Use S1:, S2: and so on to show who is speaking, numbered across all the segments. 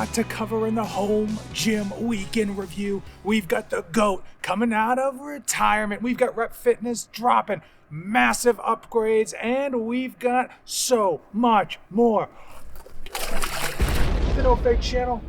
S1: lot to cover in the home gym weekend review. We've got the GOAT coming out of retirement. We've got Rep Fitness dropping massive upgrades, and we've got so much more. The No Fake Channel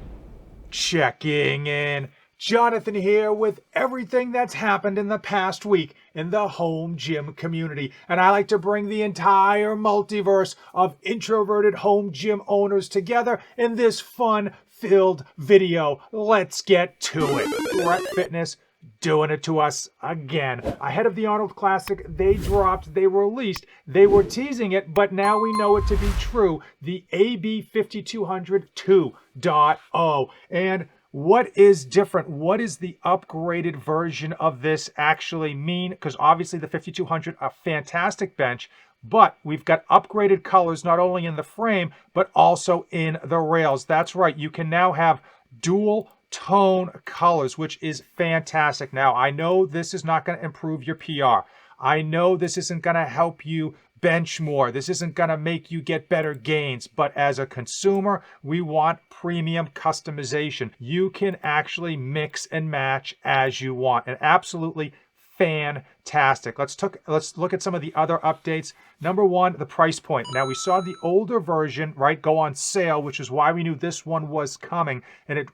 S1: checking in. Jonathan here with everything that's happened in the past week in the home gym community. And I like to bring the entire multiverse of introverted home gym owners together in this fun-filled video. Let's get to it. Rep Fitness doing it to us again. Ahead of the Arnold Classic, they released, they were teasing it, but now we know it to be true. The AB-5200 2.0. And what is different? What is the upgraded version of this actually mean? Because obviously the 5200, a fantastic bench, but we've got upgraded colors not only in the frame, but also in the rails. That's right, you can now have dual tone colors, which is fantastic. Now, I know this is not going to improve your PR. I know this isn't going to help you bench more. This isn't going to make you get better gains, but as a consumer, we want premium customization. You can actually mix and match as you want, and absolutely fantastic. Let's look at some of the other updates. Number one, the price point. Now, we saw the older version, right, go on sale, which is why we knew this one was coming, and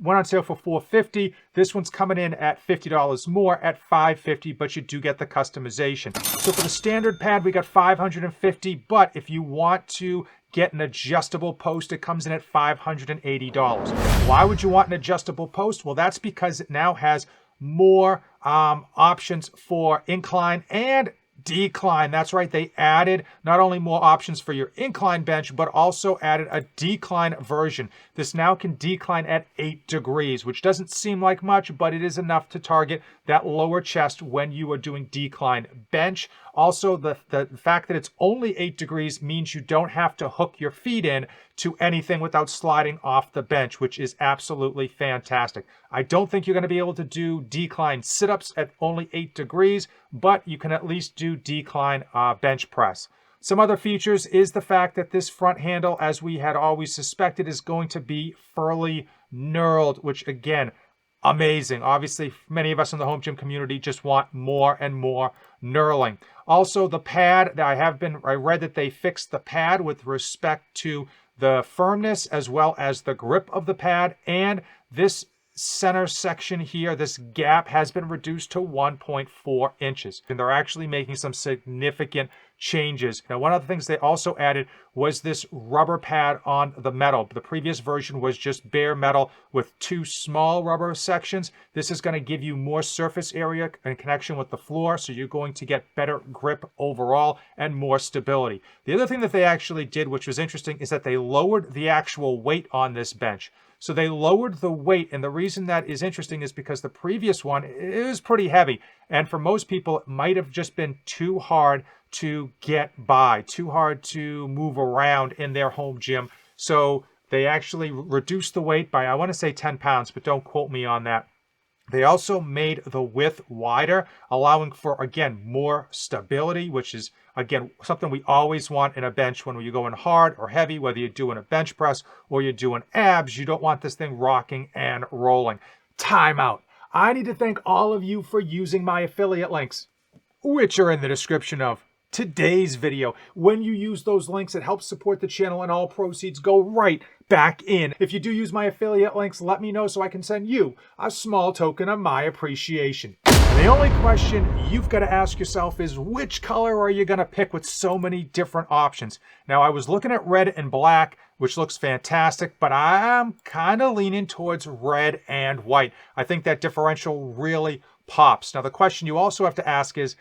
S1: went on sale for $450. This one's coming in at $50 more at $550, but you do get the customization. So for the standard pad, we got $550, but if you want to get an adjustable post, it comes in at $580. Why would you want an adjustable post? Well, that's because it now has more options for incline and decline. That's right, they added not only more options for your incline bench, but also added a decline version. This now can decline at 8 degrees, which doesn't seem like much, but it is enough to target that lower chest when you are doing decline bench. Also, the fact that it's only 8 degrees means you don't have to hook your feet in to anything without sliding off the bench, which is absolutely fantastic. I don't think you're going to be able to do decline sit-ups at only 8 degrees, but you can at least do decline bench press. Some other features is the fact that this front handle, as we had always suspected, is going to be furly knurled, which again, amazing. Obviously, many of us in the home gym community just want more and more knurling. Also, the pad, I read that they fixed the pad with respect to the firmness as well as the grip of the pad, and this center section here, this gap has been reduced to 1.4 inches. And they're actually making some significant changes. Now, one of the things they also added was this rubber pad on the metal. The previous version was just bare metal with 2 small rubber sections. This is going to give you more surface area in connection with the floor, so you're going to get better grip overall and more stability. The other thing that they actually did, which was interesting, is that they lowered the actual weight on this bench. So they lowered the weight, and the reason that is interesting is because the previous one is pretty heavy, and for most people it might have just been too hard to get by, too hard to move around in their home gym. So they actually reduced the weight by, I want to say 10 pounds, but don't quote me on that. They also made the width wider, allowing for, again, more stability, which is, again, something we always want in a bench when you're going hard or heavy, whether you're doing a bench press or you're doing abs. You don't want this thing rocking and rolling. Time out. I need to thank all of you for using my affiliate links, which are in the description of today's video. When you use those links, it helps support the channel, and all proceeds go right back in. If you do use my affiliate links, let me know so I can send you a small token of my appreciation. The only question you've got to ask yourself is, which color are you going to pick with so many different options? Now, I was looking at red and black, which looks fantastic, but I'm kind of leaning towards red and white. I think that differential really pops. Now, the question you also have to ask is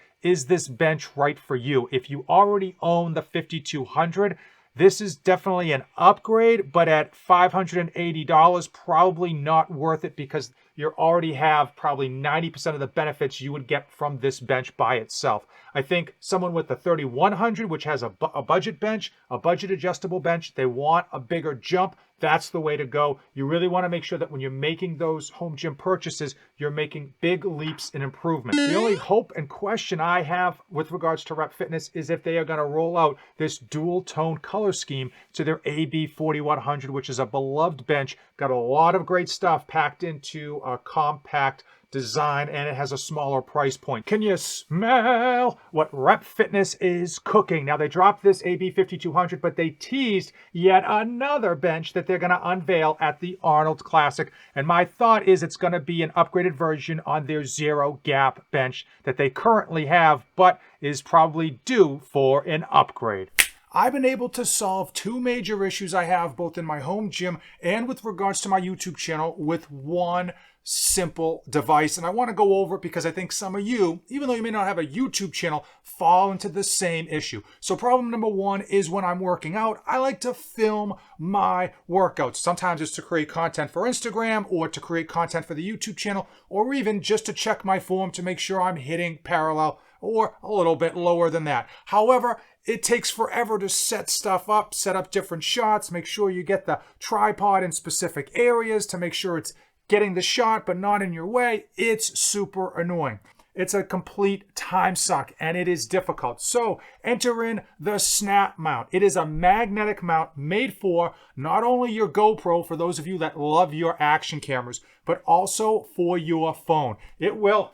S1: this bench right for you? If you already own the 5200, this is definitely an upgrade, but at $580, probably not worth it because you already have probably 90% of the benefits you would get from this bench by itself. I think someone with the 3100, which has a budget bench, a budget adjustable bench, they want a bigger jump. that's the way to go. You really want to make sure that when you're making those home gym purchases, you're making big leaps in improvement. The only hope and question I have with regards to Rep Fitness is if they are going to roll out this dual tone color scheme to their AB-5100, which is a beloved bench, got a lot of great stuff packed into a compact design, and it has a smaller price point. Can you smell what Rep Fitness is cooking? Now, they dropped this AB-5200, but they teased yet another bench that they're going to unveil at the Arnold Classic. And my thought is it's going to be an upgraded version on their zero gap bench that they currently have, but is probably due for an upgrade. I've been able to solve two major issues I have both in my home gym and with regards to my YouTube channel with one simple device. And I want to go over it because I think some of you, even though you may not have a YouTube channel, fall into the same issue. So problem number one is when I'm working out, I like to film my workouts. Sometimes it's to create content for Instagram or to create content for the YouTube channel, or even just to check my form to make sure I'm hitting parallel or a little bit lower than that. However, it takes forever to set stuff up, set up different shots, make sure you get the tripod in specific areas to make sure it's getting the shot but not in your way. It's super annoying. It's a complete time suck and it is difficult. So enter in the snap mount. It is a magnetic mount made for not only your GoPro, for those of you that love your action cameras, but also for your phone. It will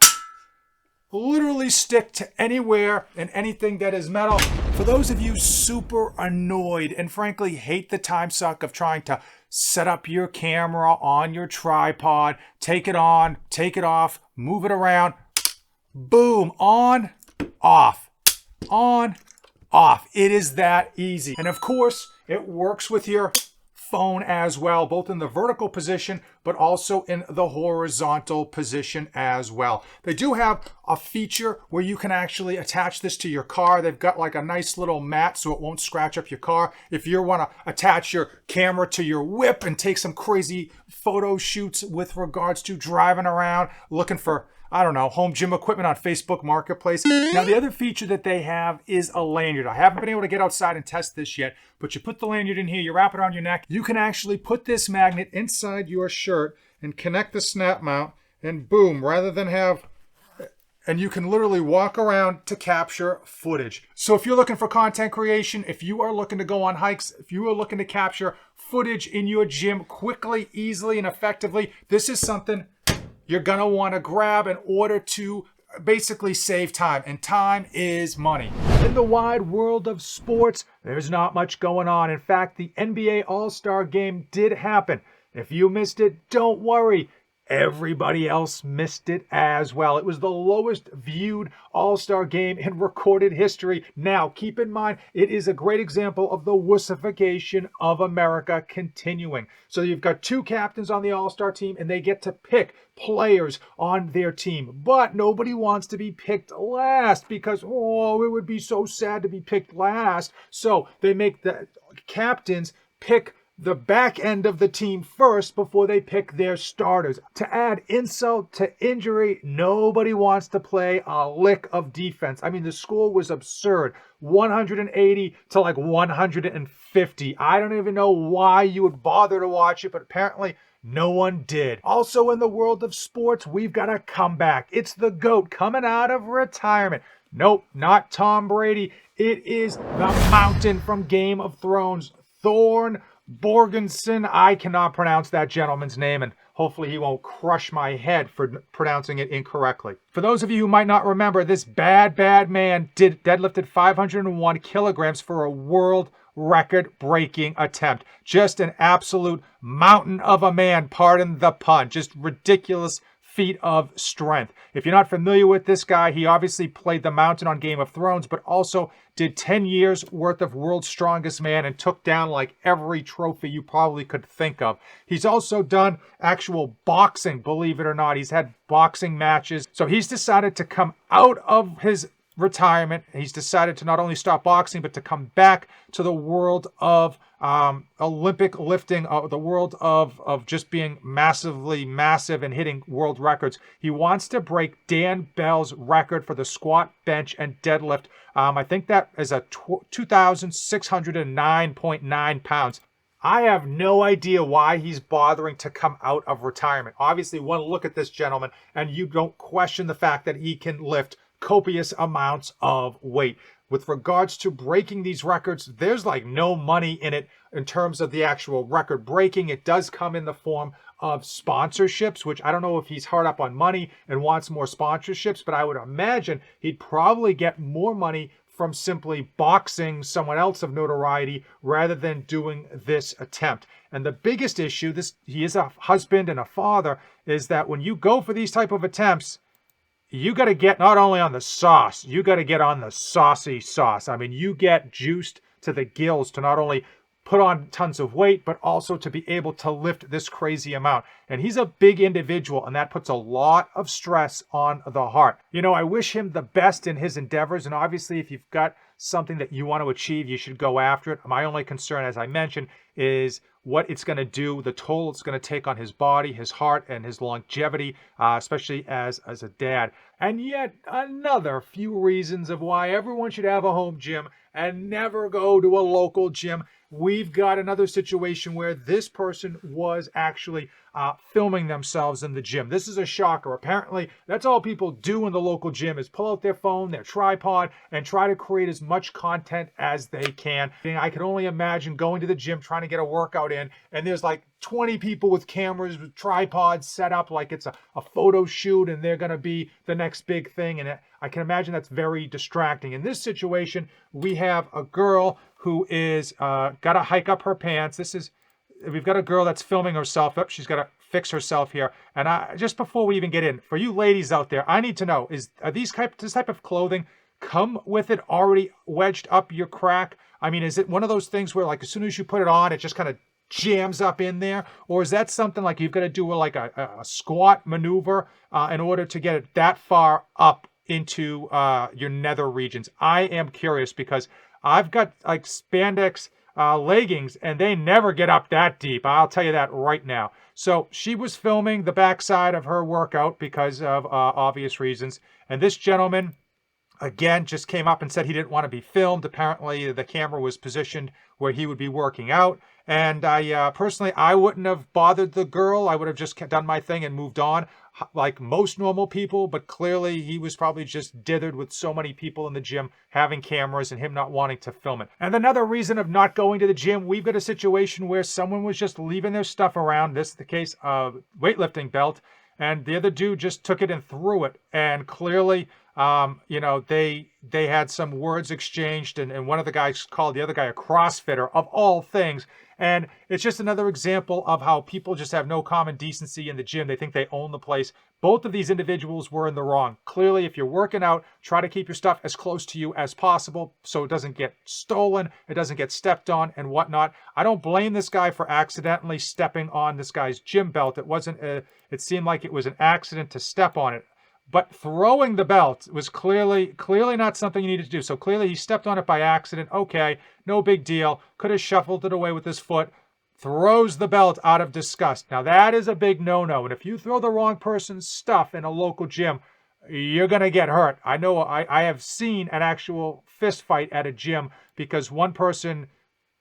S1: literally stick to anywhere and anything that is metal. For those of you super annoyed and frankly hate the time suck of trying to set up your camera on your tripod, take it on, take it off, move it around, boom, on, off, on, off. It is that easy. And of course, it works with your phone as well, both in the vertical position, but also in the horizontal position as well. They do have a feature where you can actually attach this to your car. They've got like a nice little mat so it won't scratch up your car. If you want to attach your camera to your whip and take some crazy photo shoots with regards to driving around, looking for, I don't know, home gym equipment on Facebook Marketplace. Now, the other feature that they have is a lanyard. I haven't been able to get outside and test this yet, but you put the lanyard in here, you wrap it around your neck. You can actually put this magnet inside your shirt and connect the snap mount, and boom, rather than have, and you can literally walk around to capture footage. So if you're looking for content creation, if you are looking to go on hikes, if you are looking to capture footage in your gym quickly, easily, and effectively, this is something you're gonna wanna grab in order to basically save time, and time is money. In the wide world of sports, there's not much going on. In fact, the NBA All-Star Game did happen. If you missed it, don't worry. Everybody else missed it as well. It was the lowest viewed All-Star game in recorded history. Now, keep in mind, it is a great example of the wussification of America continuing. So you've got two captains on the All-Star team, and they get to pick players on their team. But nobody wants to be picked last because, oh, it would be so sad to be picked last. So they make the captains pick the back end of the team first before they pick their starters. To add insult to injury, nobody wants to play a lick of defense. I mean, the score was absurd. 180 to like 150. I don't even know why you would bother to watch it, but apparently no one did. Also in the world of sports, we've got a comeback. It's the GOAT coming out of retirement. Nope, not Tom Brady. It is the Mountain from Game of Thrones, Thorne Borgenson. I cannot pronounce that gentleman's name, and hopefully he won't crush my head for pronouncing it incorrectly. For those of you who might not remember, this bad man deadlifted 501 kilograms for a world record-breaking attempt. Just an absolute mountain of a man, pardon the pun. Just ridiculous feat of strength. If you're not familiar with this guy, he obviously played the Mountain on Game of Thrones, but also did 10 years worth of World's Strongest Man and took down like every trophy you probably could think of. He's also done actual boxing, believe it or not. He's had boxing matches. So he's decided to come out of his retirement. He's decided to not only stop boxing, but to come back to the world of Olympic lifting, the world of just being massively massive and hitting world records. He wants to break Dan Bell's record for the squat, bench, and deadlift. I think that is a 2,609.9 pounds. I have no idea why he's bothering to come out of retirement. Obviously, one look at this gentleman and you don't question the fact that he can lift copious amounts of weight. With regards to breaking these records, there's like no money in it in terms of the actual record breaking. It does come in the form of sponsorships, which I don't know if he's hard up on money and wants more sponsorships, but I would imagine he'd probably get more money from simply boxing someone else of notoriety rather than doing this attempt. And the biggest issue, he is a husband and a father, is that when you go for these type of attempts, you got to get not only on the sauce, you got to get on the saucy sauce. I mean, you get juiced to the gills to not only put on tons of weight, but also to be able to lift this crazy amount. And he's a big individual, and that puts a lot of stress on the heart. You know, I wish him the best in his endeavors, and obviously if you've got something that you want to achieve, you should go after it. My only concern, as I mentioned, is what it's going to do, the toll it's going to take on his body, his heart, and his longevity, especially as a dad. And yet another few reasons of why everyone should have a home gym and never go to a local gym. We've got another situation where this person was actually filming themselves in the gym. This is a shocker. Apparently, that's all people do in the local gym is pull out their phone, their tripod, and try to create as much content as they can. And I can only imagine going to the gym, trying to get a workout in, and there's like 20 people with cameras, with tripods set up like it's a photo shoot, and they're going to be the next big thing. And I can imagine that's very distracting. In this situation, we have a girl who is got to hike up her pants. We've got a girl that's filming herself up. She's got to fix herself here. And just before we even get in, for you ladies out there, I need to know, are this type of clothing come with it already wedged up your crack? I mean, is it one of those things where like as soon as you put it on, it just kind of jams up in there? Or is that something like you've got to do like a squat maneuver in order to get it that far up into your nether regions? I am curious because I've got like spandex leggings and they never get up that deep. I'll tell you that right now. So she was filming the backside of her workout because of obvious reasons. And this gentleman, again, just came up and said he didn't want to be filmed. Apparently the camera was positioned where he would be working out. And I personally, I wouldn't have bothered the girl. I would have just done my thing and moved on like most normal people. But clearly he was probably just dithered with so many people in the gym having cameras and him not wanting to film it. And another reason of not going to the gym, we've got a situation where someone was just leaving their stuff around. This is the case of weightlifting belt. And the other dude just took it and threw it. And clearly, you know, they had some words exchanged, and one of the guys called the other guy a CrossFitter, of all things. And it's just another example of how people just have no common decency in the gym. They think they own the place. Both of these individuals were in the wrong. Clearly, if you're working out, try to keep your stuff as close to you as possible so it doesn't get stolen, it doesn't get stepped on and whatnot. I don't blame this guy for accidentally stepping on this guy's gym belt. It seemed like it was an accident to step on it. But throwing the belt was clearly not something you needed to do. So clearly he stepped on it by accident. Okay, no big deal. Could have shuffled it away with his foot. Throws the belt out of disgust. Now that is a big no-no. And if you throw the wrong person's stuff in a local gym, you're going to get hurt. I know I have seen an actual fist fight at a gym because one person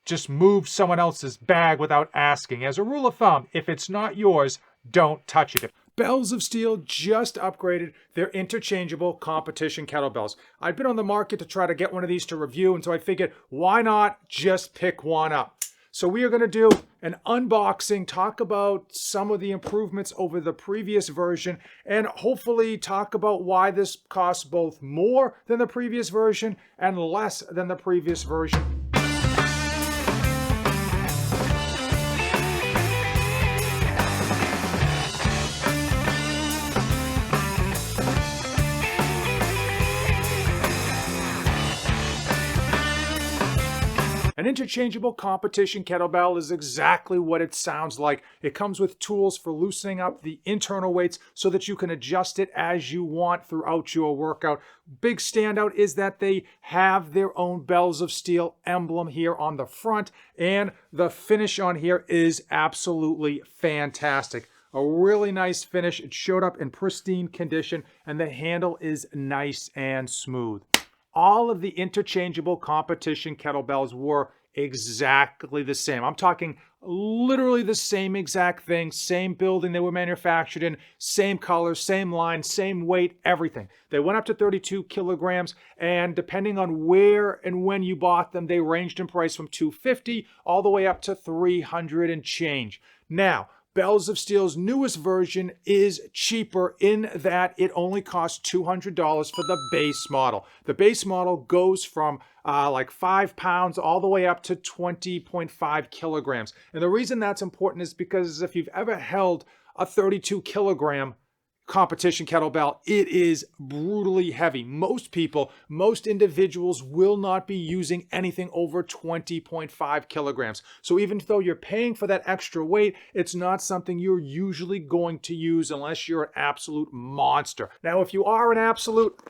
S1: just moved someone else's bag without asking. As a rule of thumb, if it's not yours, don't touch it. Bells of Steel just upgraded their interchangeable competition kettlebells. I've been on the market to try to get one of these to review, and so I figured, why not just pick one up? So we are going to do an unboxing, talk about some of the improvements over the previous version, and hopefully talk about why this costs both more than the previous version and less than the previous version. An interchangeable competition kettlebell is exactly what it sounds like. It comes with tools for loosening up the internal weights so that you can adjust it as you want throughout your workout. Big standout is that they have their own Bells of Steel emblem here on the front, and the finish on here is absolutely fantastic. A really nice finish. It showed up in pristine condition, and the handle is nice and smooth. All of the interchangeable competition kettlebells were exactly the same. I'm talking literally the same exact thing, same building they were manufactured in, same color, same line, same weight, everything. They went up to 32 kilograms, and depending on where and when you bought them, they ranged in price from $250 all the way up to $300 and change. Now, Bells of Steel's newest version is cheaper in that it only costs $200 for the base model. The base model goes from like 5 pounds all the way up to 20.5 kilograms. And the reason that's important is because if you've ever held a 32 kilogram competition kettlebell, it is brutally heavy. Most people, most individuals will not be using anything over 20.5 kilograms. So even though you're paying for that extra weight, it's not something you're usually going to use unless you're an absolute monster. Now, if you are an absolute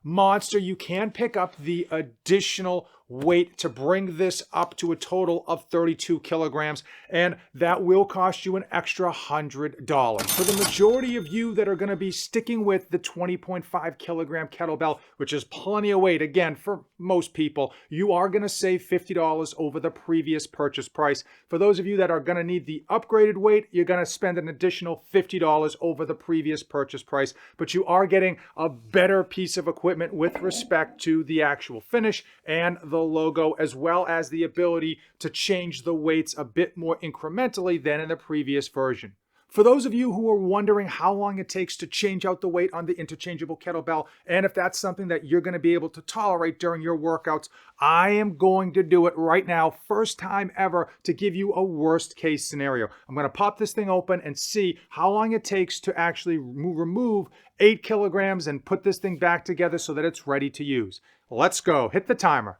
S1: monster, you can pick up the additional weight to bring this up to a total of 32 kilograms, and that will cost you an extra $100. For the majority of you that are going to be sticking with the 20.5 kilogram kettlebell, which is plenty of weight, again, for most people, you are going to save $50 over the previous purchase price. For those of you that are going to need the upgraded weight, you're going to spend an additional $50 over the previous purchase price, but you are getting a better piece of equipment with respect to the actual finish and the logo, as well as the ability to change the weights a bit more incrementally than in the previous version. For those of you who are wondering how long it takes to change out the weight on the interchangeable kettlebell, and if that's something that you're going to be able to tolerate during your workouts, I am going to do it right now, first time ever, to give you a worst case scenario. I'm going to pop this thing open and see how long it takes to actually remove 8 kilograms and put this thing back together so that it's ready to use. Let's go. Hit the timer.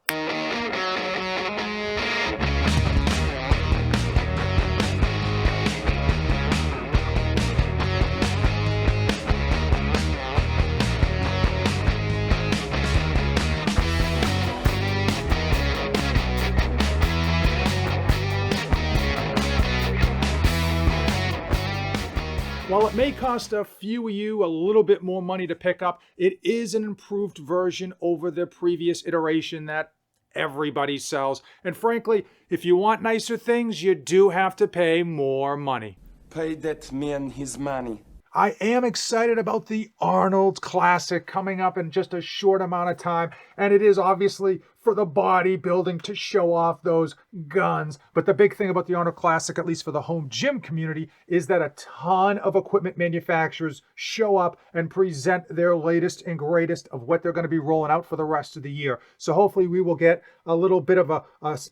S1: While it may cost a few of you a little bit more money to pick up, it is an improved version over the previous iteration that everybody sells. And frankly, if you want nicer things, you do have to pay more money.
S2: Pay that man his money.
S1: I am excited about the Arnold Classic coming up in just a short amount of time, and it is obviously for the bodybuilding to show off those guns. But the big thing about the Arnold Classic, at least for the home gym community, is that a ton of equipment manufacturers show up and present their latest and greatest of what they're going to be rolling out for the rest of the year. So hopefully we will get a little bit of a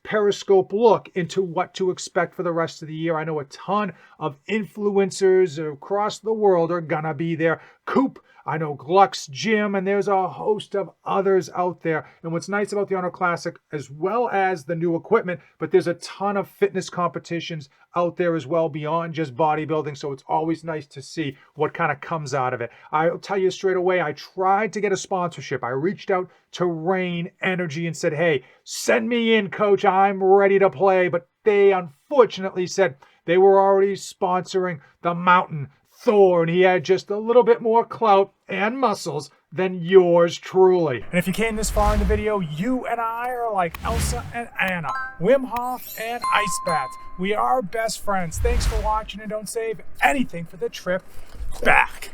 S1: periscope look into what to expect for the rest of the year. I know a ton of influencers across the world are going to be there. Coop, I know Gluck's Gym, and there's a host of others out there. And what's nice about the Arnold Classic, as well as the new equipment, but there's a ton of fitness competitions out there as well beyond just bodybuilding. So it's always nice to see what kind of comes out of it. I'll tell you straight away, I tried to get a sponsorship. I reached out to Rain Energy and said, hey, send me in, coach. I'm ready to play. But they unfortunately said they were already sponsoring the Mountain Thor, and he had just a little bit more clout and muscles than yours truly. And if you came this far in the video, you and I are like Elsa and Anna, Wim Hoff and Ice Bats. We are best friends. Thanks for watching, and don't save anything for the trip back.